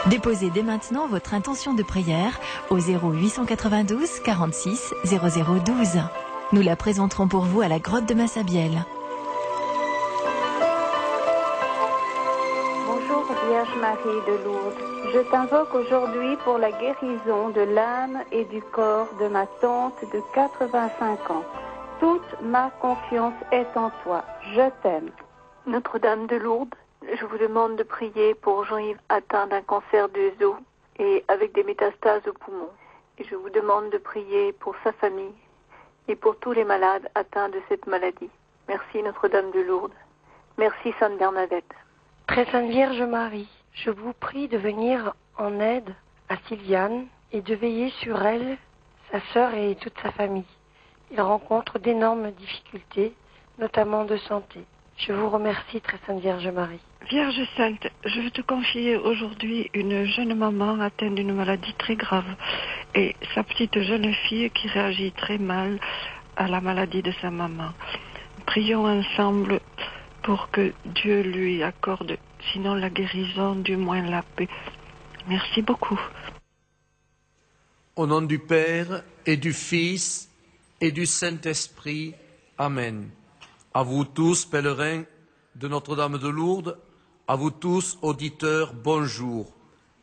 Déposez dès maintenant votre intention de prière au 0892 46 0012. Nous la présenterons pour vous à la grotte de Massabielle. Bonjour Vierge Marie de Lourdes. Je t'invoque aujourd'hui pour la guérison de l'âme et du corps de ma tante de 85 ans. Toute ma confiance est en toi. Je t'aime. Notre-Dame de Lourdes, je vous demande de prier pour Jean-Yves atteint d'un cancer des os et avec des métastases aux poumons. Et je vous demande de prier pour sa famille et pour tous les malades atteints de cette maladie. Merci Notre-Dame de Lourdes. Merci Sainte Bernadette. Très Sainte Vierge Marie, je vous prie de venir en aide à Sylviane et de veiller sur elle, sa sœur et toute sa famille. Ils rencontrent d'énormes difficultés, notamment de santé. Je vous remercie, Très Sainte Vierge Marie. Vierge Sainte, je veux te confier aujourd'hui une jeune maman atteinte d'une maladie très grave et sa petite jeune fille qui réagit très mal à la maladie de sa maman. Prions ensemble pour que Dieu lui accorde, sinon la guérison, du moins la paix. Merci beaucoup. Au nom du Père et du Fils et du Saint-Esprit. Amen. À vous tous, pèlerins de Notre-Dame de Lourdes, à vous tous, auditeurs, bonjour.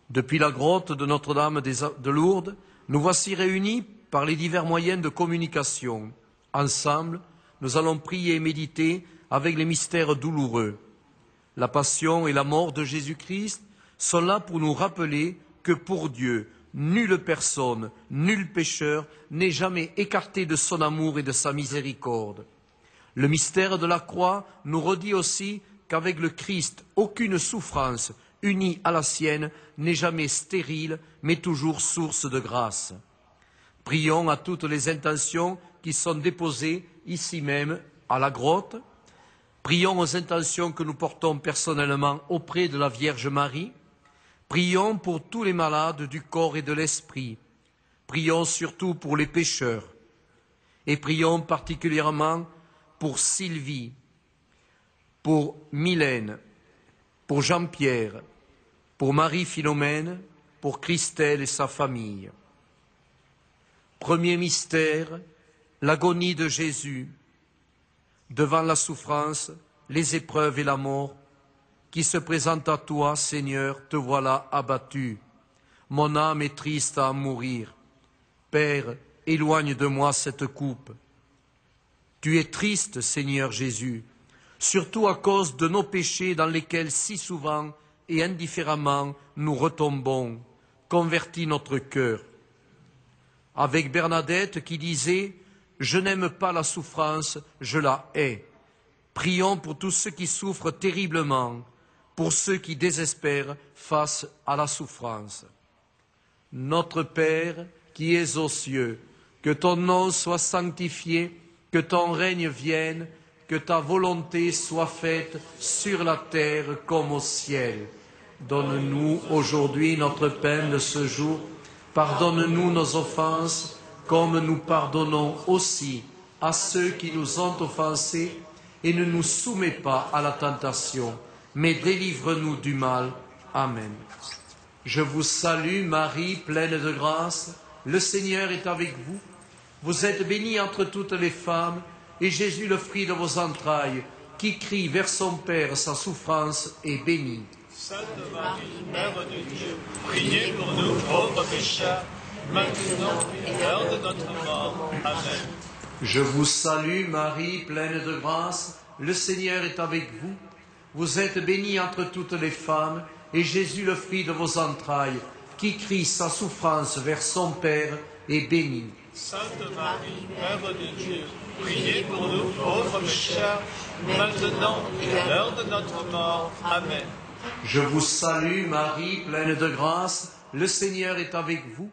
Depuis la grotte de Notre-Dame de Lourdes, nous voici réunis par les divers moyens de communication. Ensemble, nous allons prier et méditer avec les mystères douloureux. La passion et la mort de Jésus-Christ sont là pour nous rappeler que pour Dieu, nulle personne, nul pécheur n'est jamais écarté de son amour et de sa miséricorde. Le mystère de la croix nous redit aussi qu'avec le Christ, aucune souffrance unie à la sienne n'est jamais stérile, mais toujours source de grâce. Prions à toutes les intentions qui sont déposées ici même à la grotte. Prions aux intentions que nous portons personnellement auprès de la Vierge Marie. Prions pour tous les malades du corps et de l'esprit. Prions surtout pour les pécheurs. Et prions particulièrement pour Sylvie, pour Mylène, pour Jean-Pierre, pour Marie-Philomène, pour Christelle et sa famille. Premier mystère, l'agonie de Jésus. Devant la souffrance, les épreuves et la mort, qui se présentent à toi, Seigneur, te voilà abattu. Mon âme est triste à en mourir. Père, éloigne de moi cette coupe. Tu es triste, Seigneur Jésus, surtout à cause de nos péchés dans lesquels si souvent et indifféremment nous retombons. Convertis notre cœur. Avec Bernadette qui disait « Je n'aime pas la souffrance, je la hais ». Prions pour tous ceux qui souffrent terriblement, pour ceux qui désespèrent face à la souffrance. Notre Père qui es aux cieux, que ton nom soit sanctifié, que ton règne vienne, que ta volonté soit faite sur la terre comme au ciel. Donne-nous aujourd'hui notre pain de ce jour. Pardonne-nous nos offenses, comme nous pardonnons aussi à ceux qui nous ont offensés, et ne nous soumets pas à la tentation, mais délivre-nous du mal. Amen. Je vous salue, Marie, pleine de grâce. Le Seigneur est avec vous. Vous êtes bénie entre toutes les femmes, et Jésus, le fruit de vos entrailles, qui crie vers son Père sa souffrance, est béni. Sainte Marie, Mère de Dieu, priez pour nous pauvres pécheurs, maintenant et à l'heure de notre mort. Amen. Je vous salue, Marie, pleine de grâce. Le Seigneur est avec vous. Vous êtes bénie entre toutes les femmes, et Jésus, le fruit de vos entrailles, qui crie sa souffrance vers son Père, est béni. Sainte Marie, Mère de Dieu, priez pour nous pauvres pécheurs, maintenant et à l'heure de notre mort. Amen. Je vous salue, Marie, pleine de grâce. Le Seigneur est avec vous.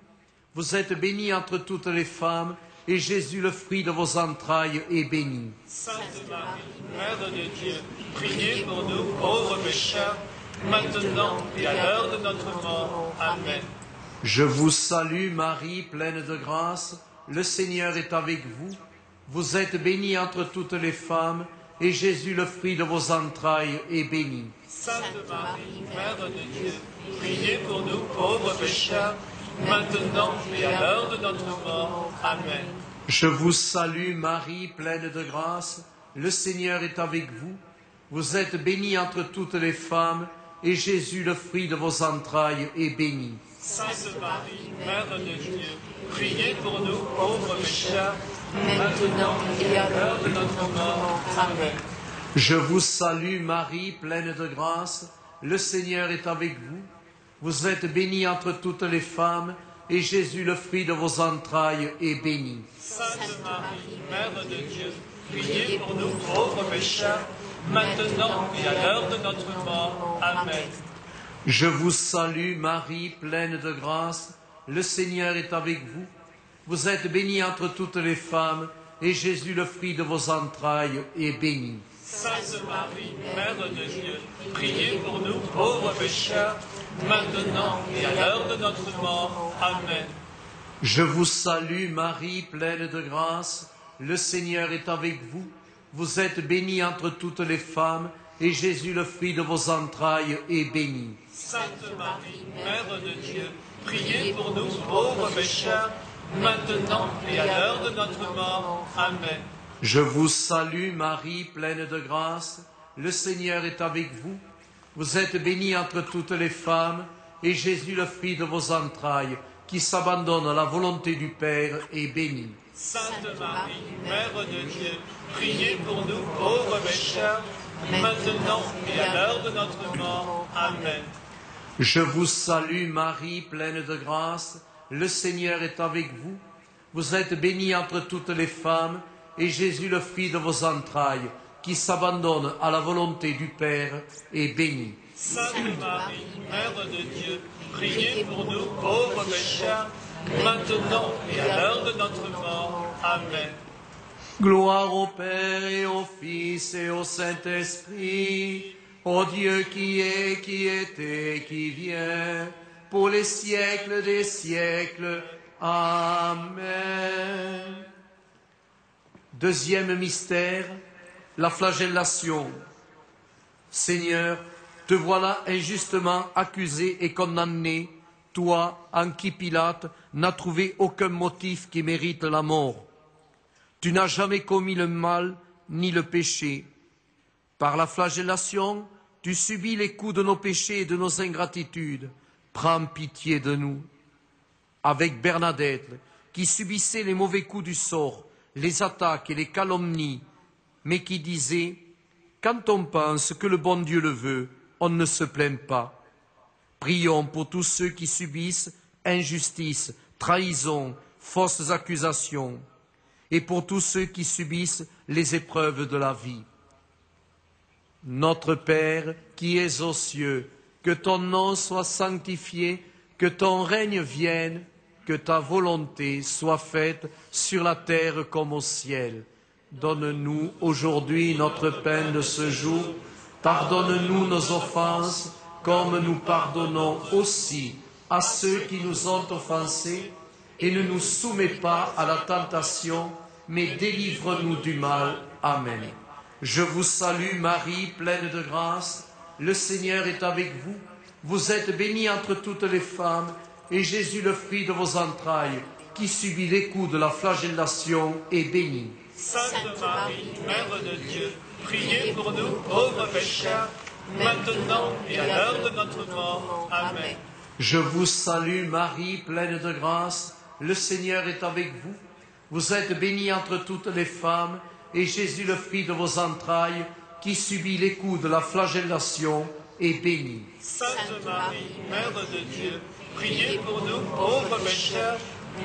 Vous êtes bénie entre toutes les femmes, et Jésus, le fruit de vos entrailles, est béni. Sainte Marie, Mère de Dieu, priez pour nous pauvres pécheurs, maintenant et à l'heure de notre mort. Amen. Je vous salue, Marie, pleine de grâce. Le Seigneur est avec vous. Vous êtes bénie entre toutes les femmes, et Jésus, le fruit de vos entrailles, est béni. Sainte Marie, Mère de Dieu, priez pour nous pauvres pécheurs, maintenant et à l'heure de notre mort. Amen. Je vous salue Marie, pleine de grâce, le Seigneur est avec vous. Vous êtes bénie entre toutes les femmes, et Jésus, le fruit de vos entrailles, est béni. Sainte Marie, Mère de Dieu, priez pour nous pauvres pécheurs, maintenant et à l'heure de notre mort. Amen. Je vous salue Marie, pleine de grâce, le Seigneur est avec vous. Vous êtes bénie entre toutes les femmes, et Jésus, le fruit de vos entrailles, est béni. Sainte Marie, Mère de Dieu, priez pour nous pauvres pécheurs, maintenant et à l'heure de notre mort. Amen. Je vous salue Marie, pleine de grâce, le Seigneur est avec vous. Vous êtes bénie entre toutes les femmes, et Jésus, le fruit de vos entrailles, est béni. Sainte Marie, Mère de Dieu, priez pour nous pauvres pécheurs, maintenant et à l'heure de notre mort. Amen. Je vous salue Marie, pleine de grâce, le Seigneur est avec vous. Vous êtes bénie entre toutes les femmes, et Jésus, le fruit de vos entrailles, est béni. Sainte Marie, Mère de Dieu, priez pour nous pauvres pécheurs, maintenant et à l'heure de notre mort. Amen. Je vous salue Marie, pleine de grâce, le Seigneur est avec vous. Vous êtes bénie entre toutes les femmes, et Jésus, le fruit de vos entrailles, qui s'abandonne à la volonté du Père, est béni. Sainte Marie, Mère de Dieu, priez pour nous pauvres pécheurs, maintenant et à l'heure de notre mort. Amen. Je vous salue Marie, pleine de grâce, le Seigneur est avec vous. Vous êtes bénie entre toutes les femmes, et Jésus, le fruit de vos entrailles, qui s'abandonne à la volonté du Père, est béni. Sainte Marie, Mère de Dieu, priez pour nous pauvres pécheurs, maintenant et à l'heure de notre mort. Amen. Gloire au Père et au Fils et au Saint-Esprit, au Dieu qui est, qui était, qui vient, pour les siècles des siècles. Amen. Deuxième mystère, la flagellation. Seigneur, te voilà injustement accusé et condamné, toi en qui Pilate n'a trouvé aucun motif qui mérite la mort. Tu n'as jamais commis le mal ni le péché. Par la flagellation, tu subis les coups de nos péchés et de nos ingratitudes. Prends pitié de nous. Avec Bernadette, qui subissait les mauvais coups du sort, les attaques et les calomnies, mais qui disait « Quand on pense que le bon Dieu le veut, on ne se plaint pas. » Prions pour tous ceux qui subissent injustice, trahison, fausses accusations, et pour tous ceux qui subissent les épreuves de la vie. Notre Père qui es aux cieux, que ton nom soit sanctifié, que ton règne vienne, que ta volonté soit faite sur la terre comme au ciel. Donne-nous aujourd'hui notre pain de ce jour. Pardonne-nous nos offenses, comme nous pardonnons aussi à ceux qui nous ont offensés. Et ne nous soumets pas à la tentation, mais délivre-nous du mal. Amen. Je vous salue Marie, pleine de grâce. Le Seigneur est avec vous. Vous êtes bénie entre toutes les femmes, et Jésus, le fruit de vos entrailles, qui subit les coups de la flagellation, est béni. Sainte Marie, Mère de Dieu, priez pour nous pauvres pécheurs, maintenant et à l'heure de notre mort. Amen. Je vous salue Marie, pleine de grâce. Le Seigneur est avec vous. Vous êtes bénie entre toutes les femmes, et Jésus, le fruit de vos entrailles, qui subit les coups de la flagellation, est béni. Sainte Marie, Mère de Dieu, priez pour nous pauvres pécheurs,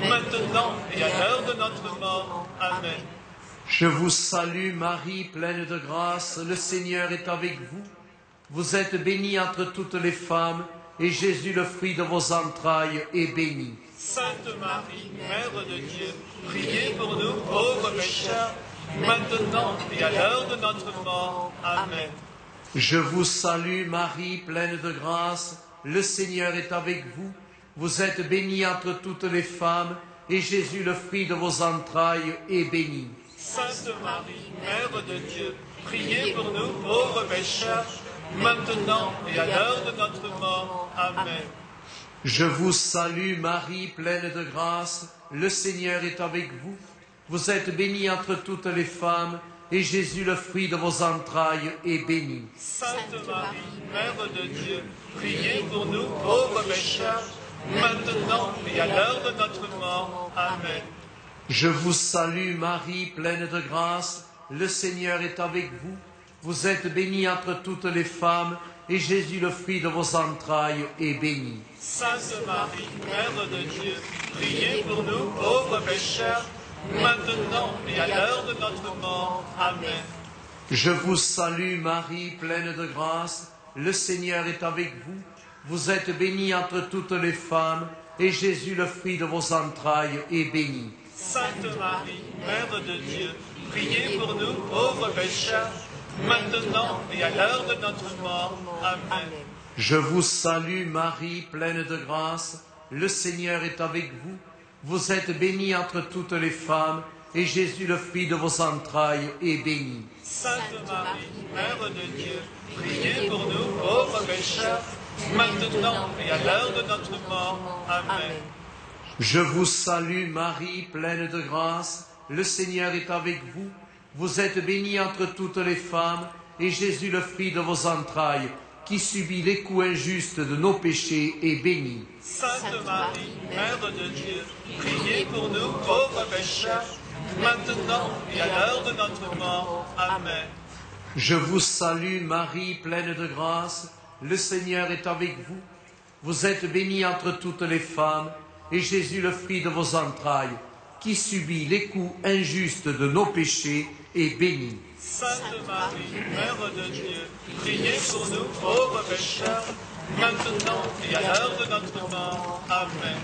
maintenant et à l'heure de notre mort. Amen. Je vous salue Marie, pleine de grâce, le Seigneur est avec vous. Vous êtes bénie entre toutes les femmes, et Jésus, le fruit de vos entrailles, est béni. Sainte Marie, Mère de Dieu, priez pour nous pauvres pécheurs, maintenant et à l'heure de notre mort. Amen. Je vous salue Marie, pleine de grâce, le Seigneur est avec vous. Vous êtes bénie entre toutes les femmes, et Jésus, le fruit de vos entrailles, est béni. Sainte Marie, Mère de Dieu, priez pour nous pauvres pécheurs, maintenant et à l'heure de notre mort. Amen. Je vous salue Marie, pleine de grâce, le Seigneur est avec vous. Vous êtes bénie entre toutes les femmes, et Jésus, le fruit de vos entrailles, est béni. Sainte Marie, Mère de Dieu, priez pour nous pauvres pécheurs, maintenant et à l'heure de notre mort. Amen. Je vous salue Marie, pleine de grâce, le Seigneur est avec vous. Vous êtes bénie entre toutes les femmes, et Jésus, le fruit de vos entrailles, est béni. Sainte Marie, Mère de Dieu, priez pour nous pauvres pécheurs, maintenant et à l'heure de notre mort. Amen. Je vous salue Marie, pleine de grâce, le Seigneur est avec vous. Vous êtes bénie entre toutes les femmes, et Jésus, le fruit de vos entrailles, est béni. Sainte Marie, Mère de Dieu, priez pour nous pauvres pécheurs, maintenant et à l'heure de notre mort. Amen. Je vous salue Marie, pleine de grâce, le Seigneur est avec vous. Vous êtes bénie entre toutes les femmes, et Jésus, le fruit de vos entrailles, est béni. Sainte Marie, Mère de Dieu, priez pour nous pauvres pécheurs, maintenant et à l'heure de notre mort. Amen. Je vous salue Marie, pleine de grâce, le Seigneur est avec vous. Vous êtes bénie entre toutes les femmes, et Jésus, le fruit de vos entrailles, qui subit les coups injustes de nos péchés, est béni. Sainte Marie, Mère de Dieu, priez pour nous pauvres pécheurs, maintenant et à l'heure de notre mort. Amen. Je vous salue Marie, pleine de grâce, le Seigneur est avec vous. Vous êtes bénie entre toutes les femmes, et Jésus, le fruit de vos entrailles, qui subit les coups injustes de nos péchés, est béni. Sainte Marie, Mère de Dieu, priez pour nous pauvres pécheurs, maintenant et à l'heure de notre mort. Amen.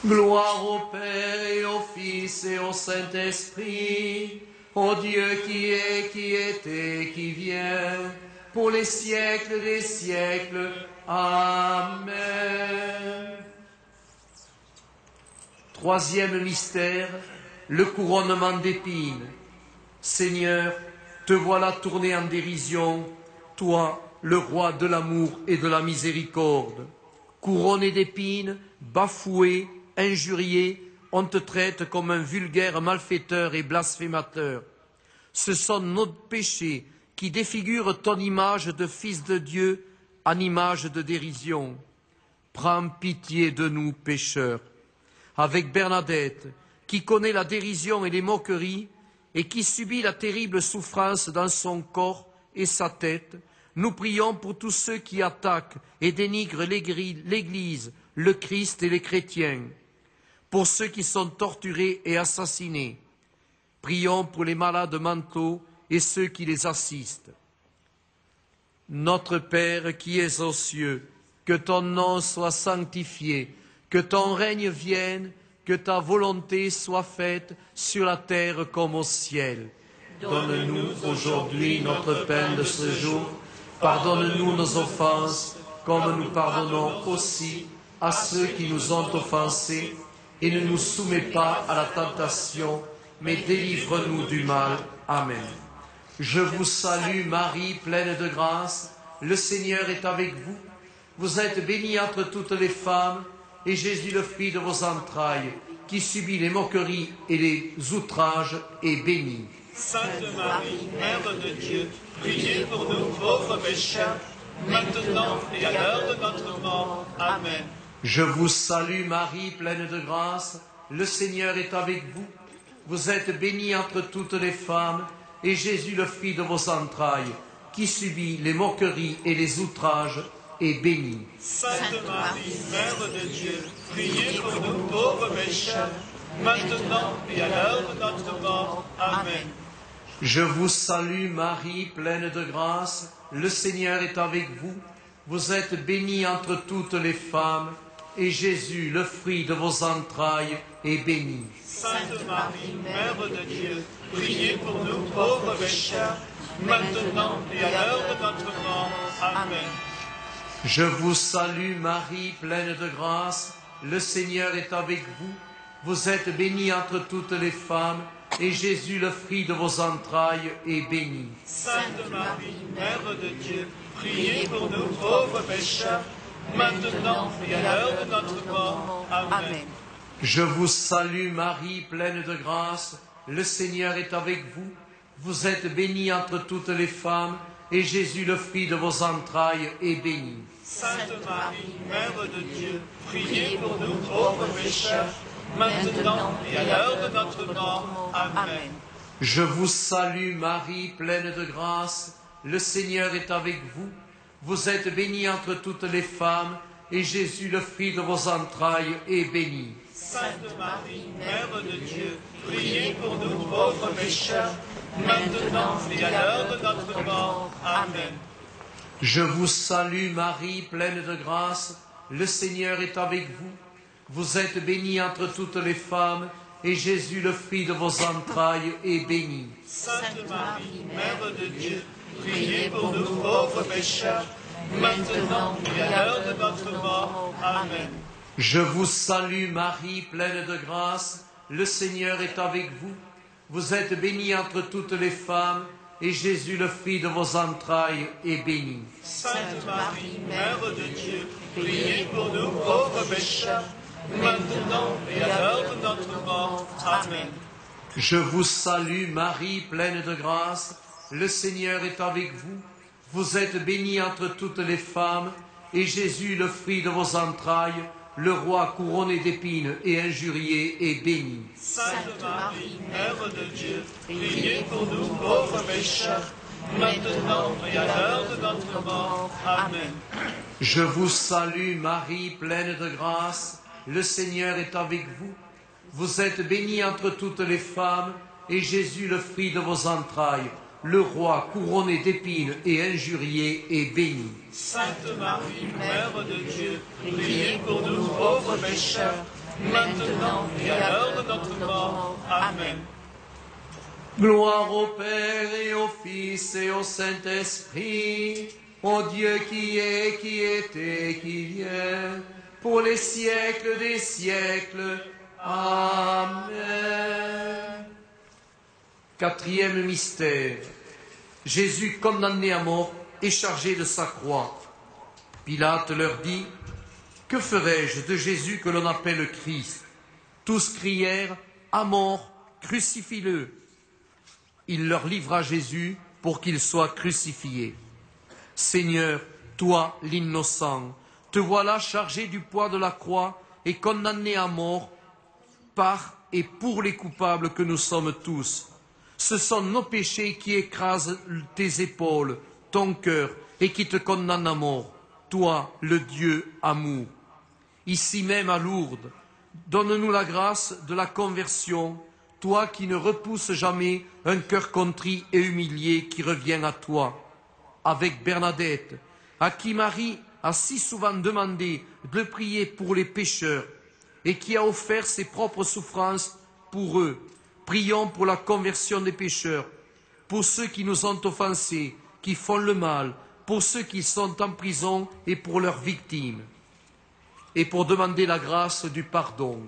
Gloire au Père et au Fils et au Saint-Esprit, au Dieu qui est, qui était, qui vient, pour les siècles des siècles. Amen. Troisième mystère, le couronnement d'épines. Seigneur, te voilà tourné en dérision, toi, le roi de l'amour et de la miséricorde. Couronné d'épines, bafoué, injurié, on te traite comme un vulgaire malfaiteur et blasphémateur. Ce sont nos péchés qui défigurent ton image de Fils de Dieu en image de dérision. Prends pitié de nous, pécheurs. Avec Bernadette, qui connaît la dérision et les moqueries, et qui subit la terrible souffrance dans son corps et sa tête, nous prions pour tous ceux qui attaquent et dénigrent l'Église, le Christ et les chrétiens, pour ceux qui sont torturés et assassinés. Prions pour les malades mentaux et ceux qui les assistent. Notre Père qui es aux cieux, que ton nom soit sanctifié, que ton règne vienne, que ta volonté soit faite sur la terre comme au ciel. Donne-nous aujourd'hui notre pain de ce jour. Pardonne-nous nos offenses, comme nous pardonnons aussi à ceux qui nous ont offensés. Et ne nous soumets pas à la tentation, mais délivre-nous du mal. Amen. Je vous salue Marie, pleine de grâce. Le Seigneur est avec vous. Vous êtes bénie entre toutes les femmes, et Jésus, le fruit de vos entrailles, qui subit les moqueries et les outrages, est béni. Sainte Marie, Mère de Dieu, priez pour nous pauvres pécheurs, maintenant et à l'heure de notre mort. Amen. Je vous salue Marie, pleine de grâce, le Seigneur est avec vous. Vous êtes bénie entre toutes les femmes, et Jésus, le fruit de vos entrailles, qui subit les moqueries et les outrages, est béni. Sainte Marie, Mère de Dieu, priez pour nous pauvres pécheurs, maintenant et à l'heure de notre mort. Amen. Je vous salue Marie, pleine de grâce, le Seigneur est avec vous. Vous êtes bénie entre toutes les femmes, et Jésus, le fruit de vos entrailles, est béni. Sainte Marie, Mère de Dieu, priez pour nous pauvres pécheurs, maintenant et à l'heure de notre mort. Amen. Je vous salue Marie, pleine de grâce, le Seigneur est avec vous. Vous êtes bénie entre toutes les femmes, et Jésus, le fruit de vos entrailles, est béni. Sainte Marie, Mère de Dieu, priez pour nous pauvres pécheurs, maintenant et à l'heure de notre mort. Amen. Je vous salue Marie, pleine de grâce, le Seigneur est avec vous. Vous êtes bénie entre toutes les femmes, et Jésus, le fruit de vos entrailles, est béni. Sainte Marie, Mère de Dieu, priez pour nous pauvres pécheurs, maintenant et à l'heure de notre mort. Amen. Je vous salue Marie, pleine de grâce, le Seigneur est avec vous. Vous êtes bénie entre toutes les femmes, et Jésus, le fruit de vos entrailles, est béni. Sainte Marie, Mère de Dieu, priez pour nous pauvres pécheurs, maintenant et à l'heure de notre mort. Amen. Je vous salue Marie, pleine de grâce, le Seigneur est avec vous. Vous êtes bénie entre toutes les femmes, et Jésus, le fruit de vos entrailles, est béni. Sainte Marie, Mère de Dieu, priez pour nous pauvres pécheurs, maintenant et à l'heure de notre mort. Amen. Je vous salue Marie, pleine de grâce, le Seigneur est avec vous. Vous êtes bénie entre toutes les femmes, et Jésus, le fruit de vos entrailles, est béni. Sainte Marie, Mère de Dieu, priez pour nous pauvres pécheurs, maintenant et à l'heure de notre mort. Amen. Je vous salue Marie, pleine de grâce, le Seigneur est avec vous. Vous êtes bénie entre toutes les femmes, et Jésus, le fruit de vos entrailles, le roi couronné d'épines et injurié, est béni. Sainte Marie, Mère de Dieu, priez pour nous pauvres pécheurs, maintenant et à l'heure de notre mort. Amen. Je vous salue Marie, pleine de grâce, le Seigneur est avec vous. Vous êtes bénie entre toutes les femmes, et Jésus, le fruit de vos entrailles, le roi couronné d'épines et injurié, est béni. Sainte Marie, Mère de Dieu, priez pour nous pauvres pécheurs, maintenant et à l'heure de notre mort. Amen. Gloire au Père et au Fils et au Saint-Esprit, au Dieu qui est, qui était, qui vient, pour les siècles des siècles. Amen. Quatrième mystère. Jésus condamné à mort et chargé de sa croix. Pilate leur dit: que ferai-je de Jésus que l'on appelle Christ? Tous crièrent: à mort, crucifie-le. Il leur livra Jésus pour qu'il soit crucifié. Seigneur, toi l'innocent, te voilà chargé du poids de la croix et condamné à mort par et pour les coupables que nous sommes tous. Ce sont nos péchés qui écrasent tes épaules, ton cœur, et qui te condamnent à mort, toi, le Dieu amour. Ici même à Lourdes, donne-nous la grâce de la conversion, toi qui ne repousses jamais un cœur contrit et humilié qui revient à toi. Avec Bernadette, à qui Marie a si souvent demandé de prier pour les pécheurs, et qui a offert ses propres souffrances pour eux, prions pour la conversion des pécheurs, pour ceux qui nous ont offensés, qui font le mal, pour ceux qui sont en prison et pour leurs victimes, et pour demander la grâce du pardon.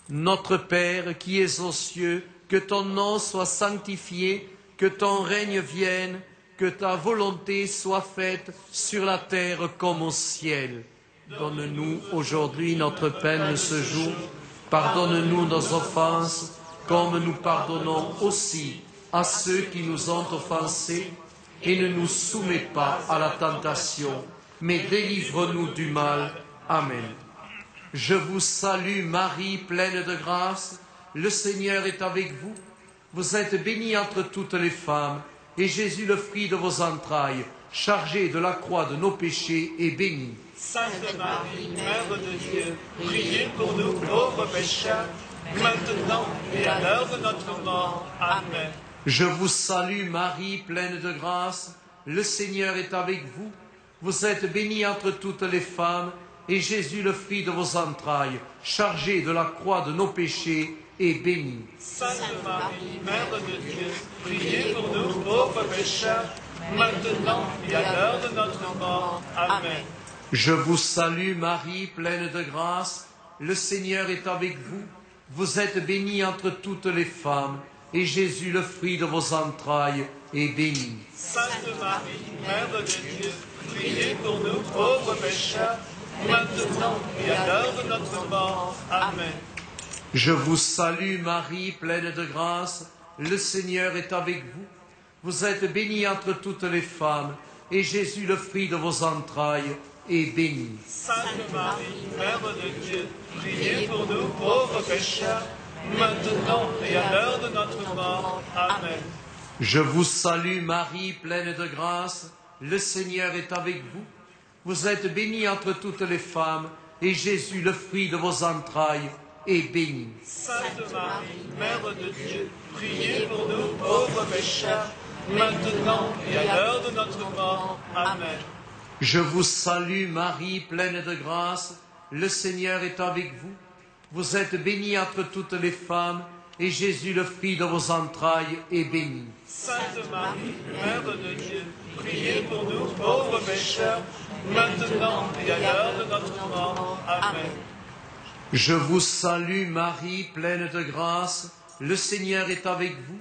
Notre Père qui es aux cieux, que ton nom soit sanctifié, que ton règne vienne, que ta volonté soit faite sur la terre comme au ciel. Donne-nous aujourd'hui notre pain de ce jour. Pardonne-nous nos offenses, comme nous pardonnons aussi à ceux qui nous ont offensés, et ne nous soumets pas à la tentation, mais délivre-nous du mal. Amen. Je vous salue Marie, pleine de grâce, le Seigneur est avec vous. Vous êtes bénie entre toutes les femmes, et Jésus, le fruit de vos entrailles, chargé de la croix de nos péchés, est béni. Sainte Marie, Mère de Dieu, priez pour nous pauvres pécheurs, maintenant et à l'heure de notre mort. Amen. Je vous salue Marie, pleine de grâce, le Seigneur est avec vous. Vous êtes bénie entre toutes les femmes, et Jésus, le fruit de vos entrailles, chargé de la croix de nos péchés, est béni. Sainte Marie, Mère de Dieu, priez pour nous pauvres pécheurs, maintenant et à l'heure de notre mort. Amen. Je vous salue Marie, pleine de grâce, le Seigneur est avec vous. Vous êtes bénie entre toutes les femmes, et Jésus, le fruit de vos entrailles, est béni. Sainte Marie, Mère de Dieu, priez pour nous pauvres pécheurs, maintenant et à l'heure de notre mort. Amen. Je vous salue Marie, pleine de grâce, le Seigneur est avec vous. Vous êtes bénie entre toutes les femmes, et Jésus, le fruit de vos entrailles, est béni. Sainte Marie, Mère de Dieu, priez pour nous pauvres pécheurs, maintenant et à l'heure de notre mort. Amen. Je vous salue Marie, pleine de grâce, le Seigneur est avec vous. Vous êtes bénie entre toutes les femmes, et Jésus, le fruit de vos entrailles, est béni. Sainte Marie, Mère de Dieu, priez pour nous pauvres pécheurs, maintenant et à l'heure de notre mort. Amen. Je vous salue Marie, pleine de grâce, le Seigneur est avec vous. Vous êtes bénie entre toutes les femmes, et Jésus, le fruit de vos entrailles, est béni. Sainte Marie, Mère de Dieu, priez pour nous pauvres pécheurs, maintenant et à l'heure de notre mort. Amen. Je vous salue Marie, pleine de grâce, le Seigneur est avec vous.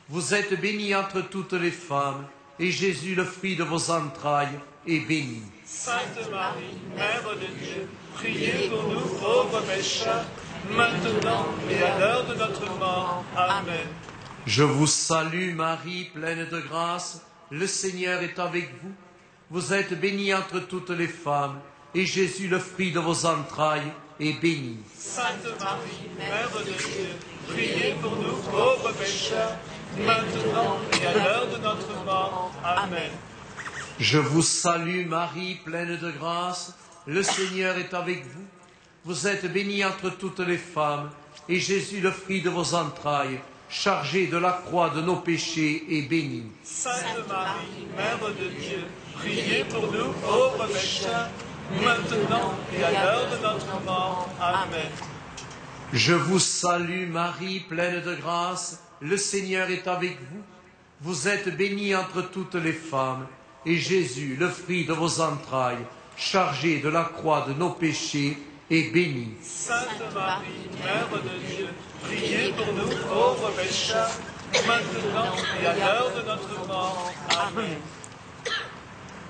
Vous êtes bénie entre toutes les femmes, et Jésus, le fruit de vos entrailles, est béni. Sainte Marie, Mère de Dieu, priez pour nous pauvres pécheurs, maintenant et à l'heure de notre mort. Amen. Je vous salue Marie, pleine de grâce, le Seigneur est avec vous. Vous êtes bénie entre toutes les femmes, et Jésus, le fruit de vos entrailles, est béni. Sainte Marie, Mère de Dieu, priez pour nous pauvres pécheurs, maintenant et à l'heure de notre mort. Amen. Je vous salue Marie, pleine de grâce, le Seigneur est avec vous. Vous êtes bénie entre toutes les femmes, et Jésus, le fruit de vos entrailles, chargé de la croix de nos péchés, est béni. Sainte Marie, Mère de Dieu, priez pour nous pauvres pécheurs, maintenant et à l'heure de notre mort. Amen. Je vous salue Marie, pleine de grâce, le Seigneur est avec vous. Vous êtes bénie entre toutes les femmes, et Jésus, le fruit de vos entrailles, chargé de la croix de nos péchés, est béni. Sainte Marie, Mère de Dieu, priez pour nous pauvres pécheurs, maintenant et à l'heure de notre mort. Amen.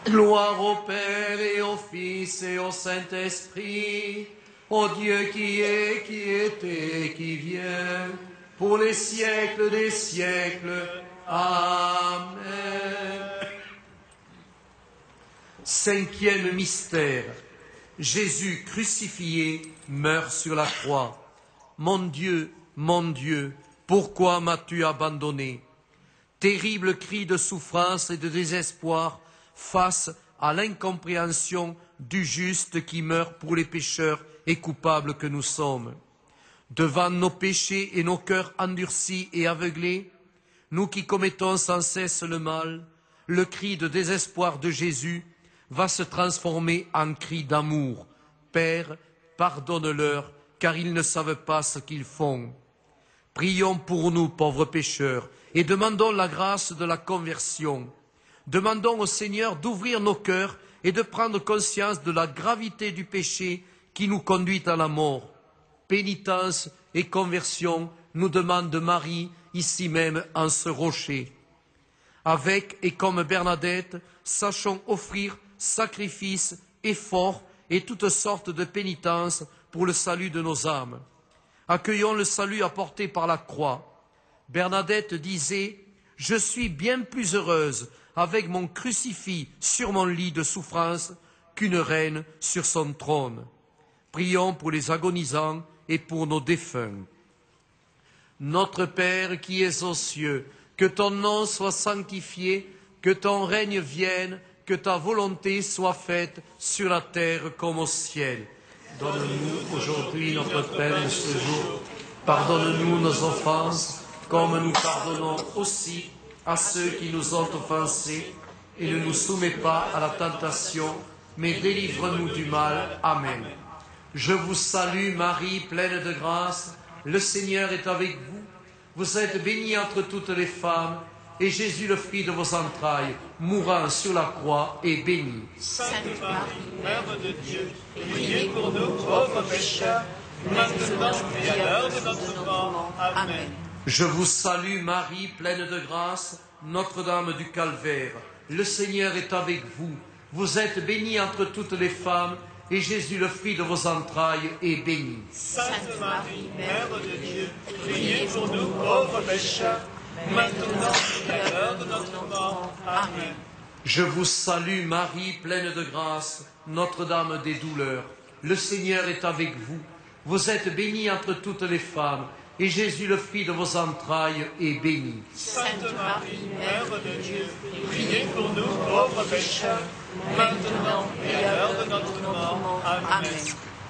Gloire au Père et au Fils et au Saint-Esprit, au Dieu qui est, qui était et qui vient, pour les siècles des siècles. Amen. Cinquième mystère. Jésus crucifié meurt sur la croix. Mon Dieu, pourquoi m'as-tu abandonné? Terrible cri de souffrance et de désespoir face à l'incompréhension du juste qui meurt pour les pécheurs et coupables que nous sommes. Devant nos péchés et nos cœurs endurcis et aveuglés, nous qui commettons sans cesse le mal, le cri de désespoir de Jésus va se transformer en cri d'amour. Père, pardonne-leur, car ils ne savent pas ce qu'ils font. Prions pour nous, pauvres pécheurs, et demandons la grâce de la conversion. Demandons au Seigneur d'ouvrir nos cœurs et de prendre conscience de la gravité du péché qui nous conduit à la mort. Pénitence et conversion nous demande Marie, ici même en ce rocher. Avec et comme Bernadette, sachons offrir sacrifices, efforts et toutes sortes de pénitences pour le salut de nos âmes. Accueillons le salut apporté par la croix. Bernadette disait « Je suis bien plus heureuse avec mon crucifix sur mon lit de souffrance qu'une reine sur son trône. » Prions pour les agonisants et pour nos défunts. Notre Père qui es aux cieux, que ton nom soit sanctifié, que ton règne vienne, que ta volonté soit faite sur la terre comme au ciel. Donne-nous aujourd'hui notre pain de ce jour. Pardonne-nous nos offenses, comme nous pardonnons aussi à ceux qui nous ont offensés. Et ne nous soumets pas à la tentation, mais délivre-nous du mal. Amen. Je vous salue Marie, pleine de grâce. Le Seigneur est avec vous. Vous êtes bénie entre toutes les femmes, et Jésus, le fruit de vos entrailles, mourant sur la croix, est béni. Sainte Marie, Mère de Dieu, priez pour nous pauvres pécheurs, maintenant et à l'heure de notre mort. Amen. Je vous salue Marie, pleine de grâce, Notre-Dame du Calvaire. Le Seigneur est avec vous. Vous êtes bénie entre toutes les femmes, et Jésus, le fruit de vos entrailles, est béni. Sainte Marie, Mère de Dieu, priez pour nous pauvres pécheurs, maintenant et à l'heure de notre mort. Amen. Je vous salue Marie, pleine de grâce, Notre-Dame des douleurs. Le Seigneur est avec vous. Vous êtes bénie entre toutes les femmes, et Jésus, le fruit de vos entrailles, est béni. Sainte Marie, Mère de Dieu, priez pour nous pauvres pécheurs, maintenant et à l'heure de notre mort. Amen.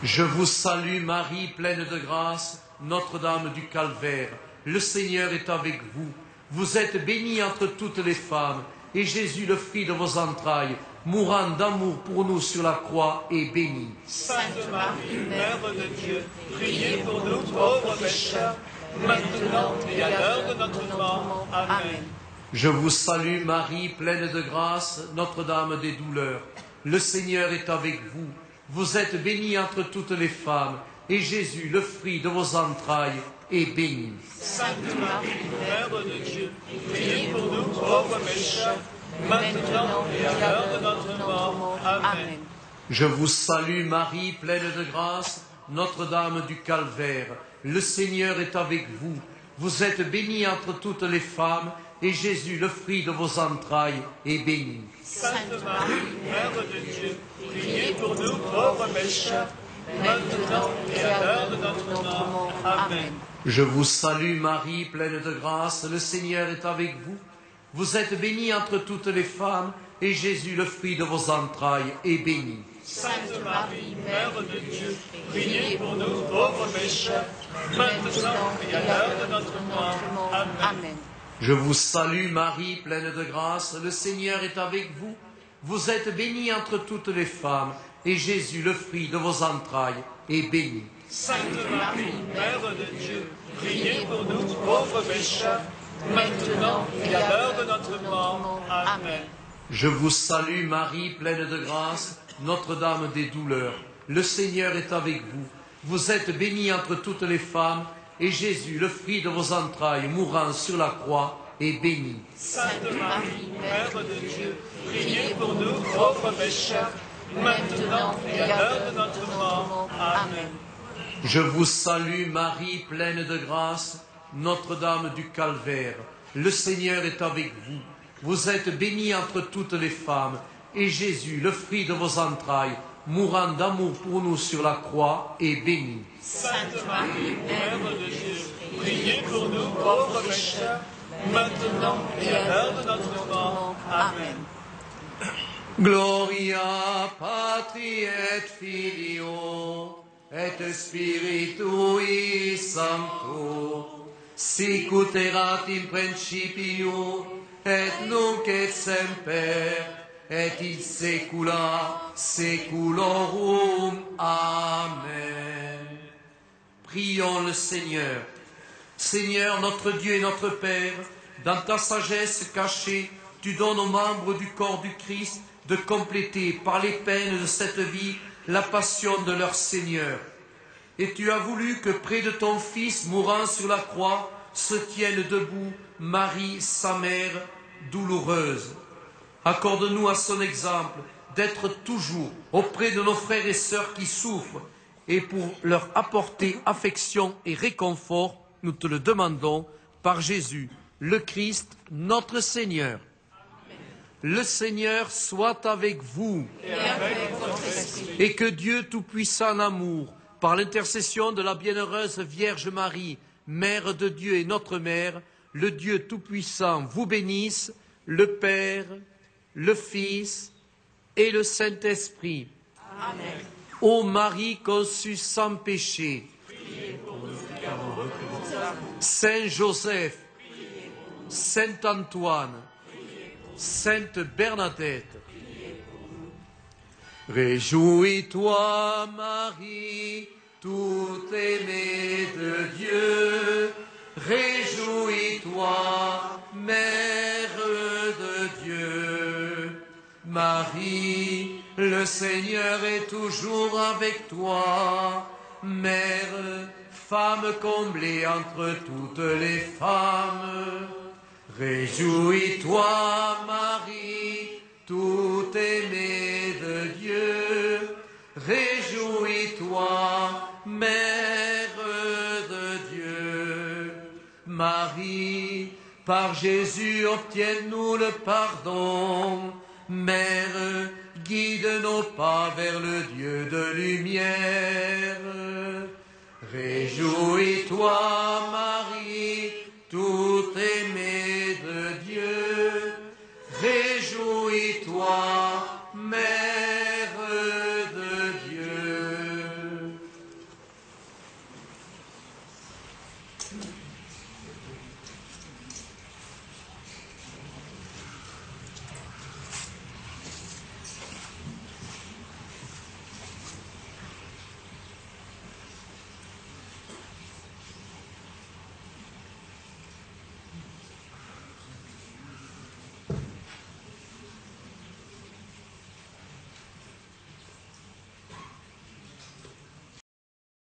Je vous salue Marie, pleine de grâce, Notre-Dame du Calvaire. Le Seigneur est avec vous. Vous êtes bénie entre toutes les femmes, et Jésus, le fruit de vos entrailles, mourant d'amour pour nous sur la croix, est béni. Sainte Marie, Mère de Dieu, priez pour nous pauvres pécheurs, maintenant et à l'heure de notre mort. Amen. Je vous salue Marie, pleine de grâce, Notre-Dame des douleurs. Le Seigneur est avec vous. Vous êtes bénie entre toutes les femmes, et Jésus, le fruit de vos entrailles, est béni. Sainte Marie, Mère de Dieu, priez pour nous pauvres pécheurs, maintenant et à l'heure de notre mort. Amen. Je vous salue Marie, pleine de grâce, Notre-Dame du Calvaire. Le Seigneur est avec vous. Vous êtes bénie entre toutes les femmes, et Jésus, le fruit de vos entrailles, est béni. Sainte Marie, Mère de Dieu, priez pour nous pauvres pécheurs, maintenant et à l'heure de notre mort. Amen. Je vous salue Marie, pleine de grâce, le Seigneur est avec vous. Vous êtes bénie entre toutes les femmes, et Jésus, le fruit de vos entrailles, est béni. Sainte Marie, Mère de Dieu, priez pour nous pauvres pécheurs, maintenant et à l'heure de notre mort. Amen. Je vous salue Marie, pleine de grâce, le Seigneur est avec vous. Vous êtes bénie entre toutes les femmes, et Jésus, le fruit de vos entrailles, est béni. Sainte Marie, Mère de Dieu, priez pour nous pauvres pécheurs, maintenant et à l'heure de notre mort. Amen. Je vous salue Marie, pleine de grâce, Notre-Dame des douleurs. Le Seigneur est avec vous. Vous êtes bénie entre toutes les femmes, et Jésus, le fruit de vos entrailles, mourant sur la croix, est béni. Sainte Marie, Mère de Dieu, priez pour nous pauvres pécheurs, maintenant et à l'heure de notre mort. Amen. Je vous salue Marie, pleine de grâce, Notre-Dame du Calvaire. Le Seigneur est avec vous. Vous êtes bénie entre toutes les femmes, et Jésus, le fruit de vos entrailles, mourant d'amour pour nous sur la croix, est béni. Sainte Marie, Mère de Dieu, priez pour nous pauvres pécheurs, maintenant et à l'heure de notre mort. Amen. Gloria Patri et Filio et Spiritui Sancto, sic ut erat in principio et nunc et semper et in saecula saeculorum. Amen. Prions le Seigneur. Seigneur, notre Dieu et notre Père, dans ta sagesse cachée, tu donnes aux membres du corps du Christ de compléter par les peines de cette vie la passion de leur Seigneur. Et tu as voulu que près de ton Fils mourant sur la croix se tienne debout Marie, sa mère, douloureuse. Accorde-nous à son exemple d'être toujours auprès de nos frères et sœurs qui souffrent, et pour leur apporter affection et réconfort, nous te le demandons par Jésus, le Christ, notre Seigneur. Le Seigneur soit avec vous et que Dieu Tout-Puissant en amour, par l'intercession de la bienheureuse Vierge Marie, Mère de Dieu et notre Mère, le Dieu Tout-Puissant vous bénisse, le Père, le Fils et le Saint-Esprit. Amen. Ô Marie conçue sans péché, Saint Joseph, Saint Antoine, Sainte Bernadette, réjouis-toi Marie, toute aimée de Dieu, réjouis-toi Mère de Dieu. Marie, le Seigneur est toujours avec toi, Mère, femme comblée entre toutes les femmes. Réjouis-toi, Marie, tout aimée de Dieu. Réjouis-toi, Mère de Dieu. Marie, par Jésus, obtiens-nous le pardon. Mère, guide nos pas vers le Dieu de lumière. Réjouis-toi, Marie,